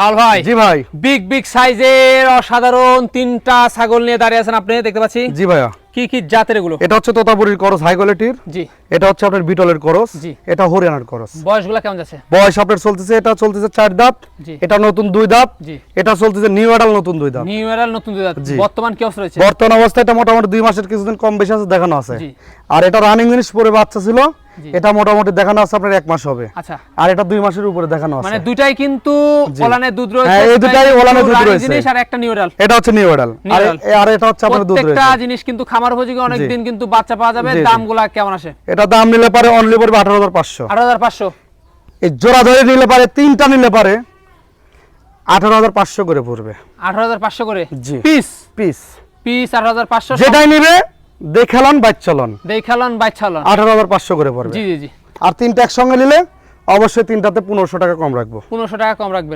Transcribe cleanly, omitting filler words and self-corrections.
আল ভাই, জি ভাই, বিগ সাইজের অসাধারণ তিনটা ছাগল নিয়ে দাঁড়িয়ে আছেন আপনি, দেখতে পাচ্ছি। জি ভাইয়া, কি কি জাতের এগুলো? এটা হচ্ছে তোতাপুরীর করস হাই কোয়ালিটির, জি। এটা হচ্ছে আপনার বিটলের করস, জি। এটা হরিয়ানার করস। বয়সগুলো কেমন যাচ্ছে? বয়স আপনার চলতেছে, এটা চলতেছে 4 দাঁত, জি। এটা নতুন 2 দাঁত, জি। এটা চলতেছে নিউ অ্যাডাল নতুন 2 দাঁত। নিউ এরাল নতুন দুই দাঁত। জি। বর্তমান কি অবস্থা রয়েছে? বর্তমান অবস্থায় এটা মোটামুটি 2 মাসের কিছুদিন কম বেশি আছে দেখানো আছে। জি। আর এটা রানিং জিনিস পরে বাচ্চা ছিল, জি। এটা মোটামুটি দেখানো আছে আপনার 1 মাস হবে। আচ্ছা, আর এটা 2 মাসের উপরে দেখানো আছে। মানে দুইটাই কিন্তু জি। ওলানের দুধ রয়েছে। হ্যাঁ, এই দুটাই ওলানের দুধ রানিং রয়েছে। জিনিস আর একটা নিউ এরাল। এটা হচ্ছে নিউ অ্যাডাল, নিউ অ্যাডাল। আর এটা হচ্ছে আপনার দুধ প্রত্যেকটা রয়েছে। জিনিস কিন্তু খামার উপযোগী, অনেক জি। দিন কিন্তু বাচ্চা পাওয়া যাবে। জি, জি। দামগুলা কেমন আসে? এটা দাম নিলে পারে অনলি পড়বে 18,500। 18,500। এই জোড়া ধরে নিলে পারে, তিনটা নিলে পারে 18,500 করে পড়বে। 18,500 করে জি। পিস। পিস 18,500। যেটাই নিবে দেখালন বাচ্চালন দেখালন বাচ্চালন। 18,500 করে পড়বে। জি জি জি। আর তিনটা একসঙ্গে নিলে অবশ্যই তিনটাতে 1500 টাকা কম রাখবো। 1500 টাকা কম রাখবেন।